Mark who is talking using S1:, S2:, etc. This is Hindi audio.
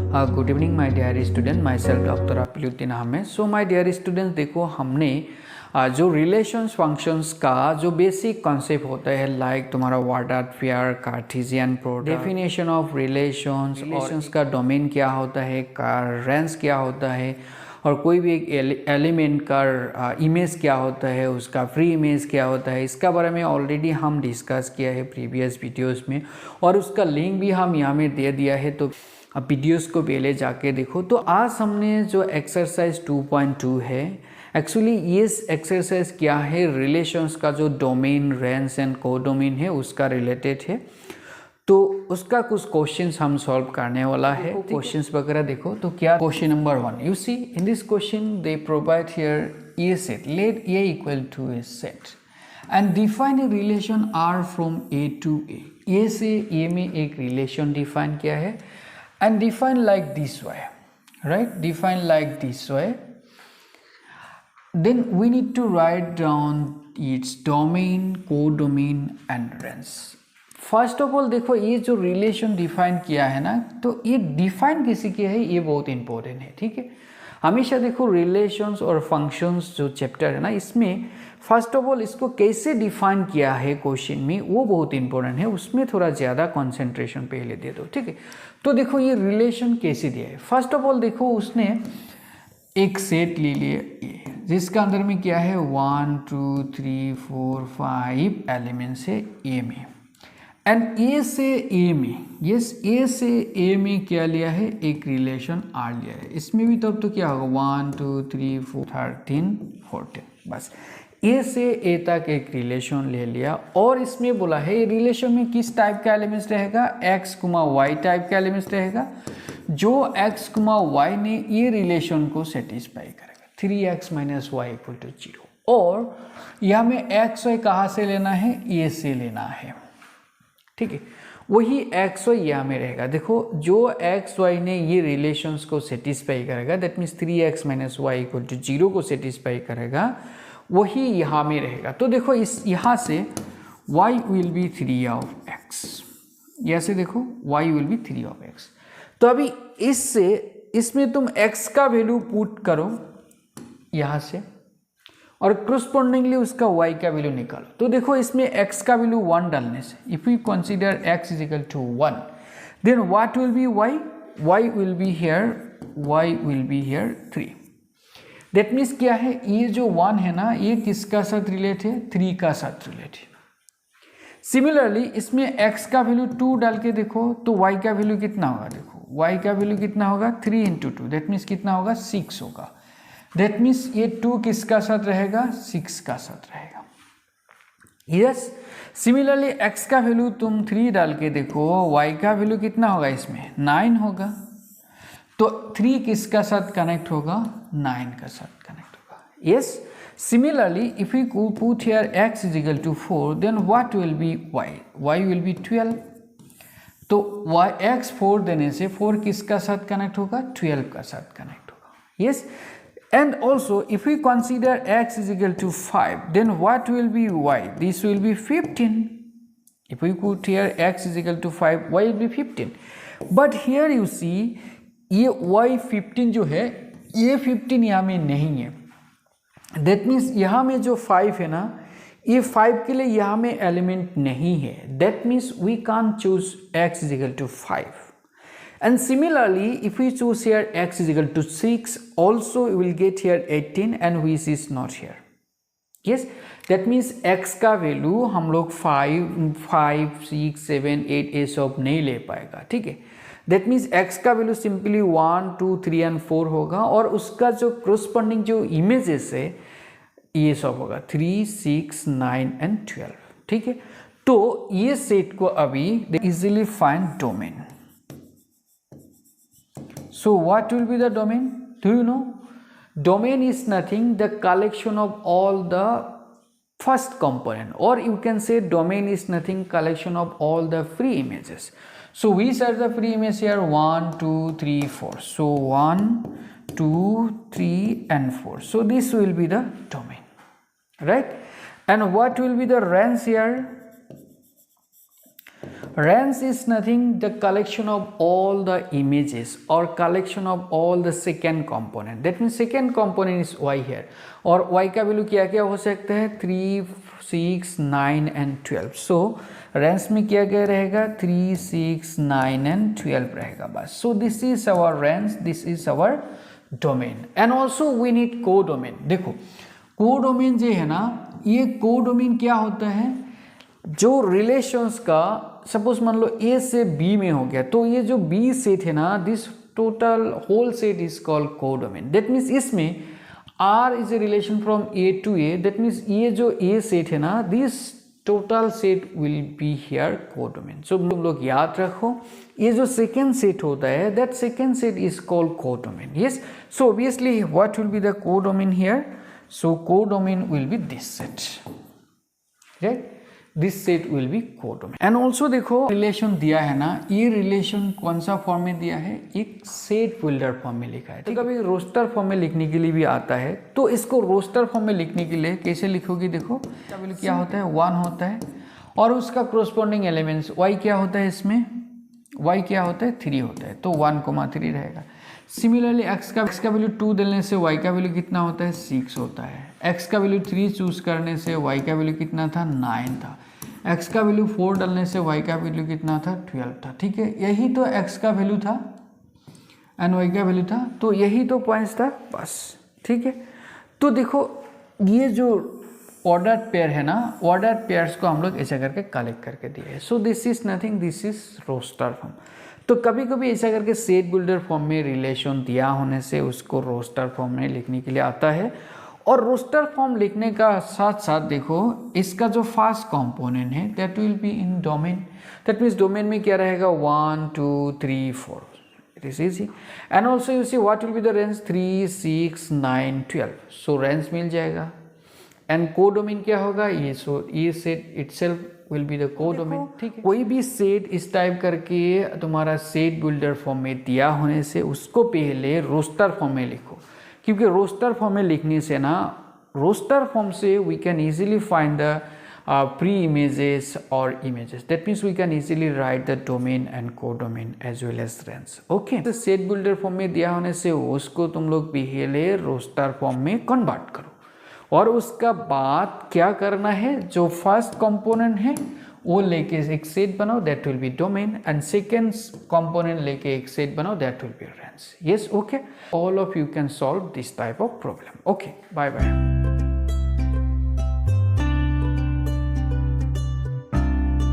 S1: Good evening my dear student, myself doctor Apiluddin Ahmed. So my dear students, देखो हमने जो रिलेशंस फंक्शंस का जो बेसिक कॉन्सेप्ट होता है, लाइक तुम्हारा ward fair, Cartesian product, definition of relations का डोमेन क्या होता है, का रेंज क्या होता है, और कोई भी एक एलिमेंट का इमेज क्या होता है, उसका फ्री इमेज क्या होता है, इसका बारे में ऑलरेडी हम डिस्कस किया है प्रीवियस वीडियोस में, और उसका लिंक भी हम यहाँ में दे दिया है, तो वीडियोस को पहले जाके देखो। तो आज हमने जो एक्सरसाइज 2.2 है, एक्चुअली ये एक्सरसाइज क्या है, रिलेशंस का जो डोमेन, रेंज एंड कोडोमेन है उसका रिलेटेड है। तो उसका कुछ क्वेश्चंस हम सॉल्व करने वाला है। क्वेश्चंस वगैरह देखो। तो क्या question number 1, you see in this question they provide here a set, let A equal to a set and define a relation R from A to A से ए में एक रिलेशन डिफाइन किया है and define like this way, right? Define like this way. Then we need to write down its domain, codomain and range. First of all देखो, ये जो रिलेशन डिफाइन किया है ना, तो ये डिफाइन किसी के है, ये बहुत इंपॉर्टेंट है, ठीक है। हमेशा देखो रिलेशंस और फंक्शंस जो चैप्टर है ना, इसमें फर्स्ट ऑफ ऑल इसको कैसे डिफाइन किया है क्वेश्चन में, वो बहुत इंपॉर्टेंट है, उसमें थोड़ा ज़्यादा कंसंट्रेशन पहले दे दो, ठीक है। तो देखो ये रिलेशन कैसे दिया है। फर्स्ट ऑफ ऑल देखो, उसने एक सेट ले लिया जिसका अंदर में क्या है 1 2 3 4 5 एलिमेंट्स है ए में, एंड ए से ए में, यस ए से ए में क्या लिया है, एक रिलेशन आर लिया है। इसमें भी तब तो क्या होगा 1 2 3 4 13 14, बस ए से ए तक एक रिलेशन ले लिया। और इसमें बोला है रिलेशन में किस टाइप का एलिमेंट्स रहेगा, x, y टाइप का एलिमेंट्स रहेगा, जो x, y ने ये रिलेशन को सेटिस्फाई करेगा, 3x - y = 0। और यहाँ में x, y कहाँ से लेना है, ए से लेना है, ठीक है। वही x, y यहाँ में रहेगा। देखो जो x, y ने ये रिलेशंस को सेटिस्फाई करेगा, दैट मीन्स 3x - y = 0 को सेटिस्फाई करेगा, वही यहाँ में रहेगा। तो देखो इस यहाँ से y will be 3 of x, यहाँ से देखो y will be 3 of x। तो अभी इसमें तुम x का वैल्यू पुट करो यहाँ से, और क्रोस्पोंडिंगली उसका y का वैल्यू निकालो। तो देखो इसमें x का वैल्यू 1 डालने से, if we consider x = 1, then what will be y will be here 3। That means क्या है, ये जो 1 है ना, ये किसका साथ रिलेट है, 3 का साथ रिलेट है। सिमिलरली इसमें x का वैल्यू 2 डाल के देखो, तो y का वैल्यू कितना होगा, देखो y का वैल्यू कितना होगा 3 × 2, दैट मीन्स कितना होगा 6 होगा। दैट मीन्स ये 2 किसका साथ रहेगा, 6 का साथ रहेगा। यस, सिमिलरली x का वैल्यू तुम 3 डाल के देखो, y का वैल्यू कितना होगा, इसमें 9 होगा। तो 3 किसका साथ कनेक्ट होगा, 9 का साथ कनेक्ट होगा। Yes, similarly if we put here x = 4, then what will be y will be 12। तो x 4 देने से 4 किसका साथ कनेक्ट होगा, 12 का साथ कनेक्ट होगा। Yes, and also if we consider x = 5, then what will be y, this will be 15। if we put here x = 5, y will be 15, but here you see ये y 15 जो है, ये 15 यहाँ में नहीं है। दैट मीन्स यहाँ में जो 5 है ना, ये 5 के लिए यहाँ में एलिमेंट नहीं है। That means we can't choose x = 5। And similarly, if we choose here x = 6, also we will get here 18, and which is not here. Yes, that means x का वैल्यू हम लोग 5 6 7 8 ये सब नहीं ले पाएगा, ठीक है। दैट मीन्स x का वैल्यू सिंपली 1 2 3 और 4 होगा, और उसका जो क्रोस्पोंडिंग जो इमेजेस है ये सब होगा 3 6 9 और 12, ठीक है। तो ये सेट को अभी easily find domain. So what will be the domain? Do you know? Domain is nothing, the collection of all the first component, or you can say domain is nothing, collection of all the free images. So which are the free images here? 1 2 3 4. So 1 2 3 and 4. So this will be the domain, right? And what will be the range here? range is nothing the collection of all the images or collection of all the second component. That means second component is y here. और y का वैल्यू क्या क्या हो सकता है 3, 6, 9 and 12. So range में क्या क्या रहेगा 3, 6, 9 and 12 रहेगा बस. So this is our range, this is our domain. And also we need codomain. देखो कोडोमेन जो है ना, ये कोडोमेन क्या होता है, जो रिलेशंस का सपोज मान लो ए से बी में हो गया, तो ये जो बी सेट है ना, this total whole set is called codomain. That means इसमें R is a relation from A to A. That means ये जो ए सेट है ना, this total set will be here codomain. So तुम लोग याद रखो, ये जो सेकेंड सेट होता है, that second set is called codomain. Yes, so obviously what will be the codomain here? So codomain will be this set, right? This set will be codomain. And also देखो रिलेशन दिया है ना, ये रिलेशन कौन सा फॉर्म में दिया है, एक सेट बिल्डर फॉर्म में लिखा है. तो कभी रोस्टर फॉर्म में लिखने के लिए भी आता है, तो इसको रोस्टर फॉर्म में लिखने के लिए कैसे लिखोगे? देखो क्या होता है 1 होता है और उसका कोरस्पॉन्डिंग एलिमेंट्स y क्या होता है, इसमें y क्या होता है 3 होता है, तो 1,3 रहेगा. सिमिलरली x का वैल्यू 2 डालने से y का वैल्यू कितना होता है 6 होता है. x का वैल्यू 3 चूज करने से y का वैल्यू कितना था 9 था. x का वैल्यू 4 डालने से y का वैल्यू कितना था 12 था. ठीक है, यही तो x का वैल्यू था एंड y का वैल्यू था, तो यही तो पॉइंट्स था बस. ठीक है, तो देखो ये जो ऑर्डर्ड पेयर है ना, ऑर्डर्ड पेयर्स को हम लोग ऐसा करके कलेक्ट करके दिए. So this is nothing, this is roster form. तो कभी कभी ऐसा करके सेट बिल्डर फॉर्म में रिलेशन दिया होने से उसको रोस्टर फॉर्म में लिखने के लिए आता है. और रोस्टर फॉर्म लिखने का साथ साथ देखो इसका जो फर्स्ट कंपोनेंट है that will be in domain. That means domain में क्या रहेगा 1, 2, 3, 4. It is easy. And also you see what will be the range 3, 6, 9, 12. So range मिल जाएगा. एंड कोडोमेन क्या होगा ये, सो ये set itself will be the codomain. ठीक है, कोई भी सेट इस टाइप करके तुम्हारा सेट बिल्डर फॉर्म में दिया होने से उसको पहले रोस्टर फॉर्म में लिखो, क्योंकि रोस्टर फॉर्म में लिखने से ना, रोस्टर फॉर्म से we can easily find the pre images और images. That means we can easily write the domain and codomain as well as range. Okay, तो सेट बिल्डर फॉर्म में दिया होने से उसको तुम लोग पहले रोस्टर फॉर्म में कन्वर्ट करो और उसका बाद क्या करना है, जो फर्स्ट कंपोनेंट है वो लेके एक सेट बनाओ, that will be domain. And second component लेके एक सेट बनाओ, that will be range. Yes, okay, all of you can solve this type of problem. Okay, bye bye.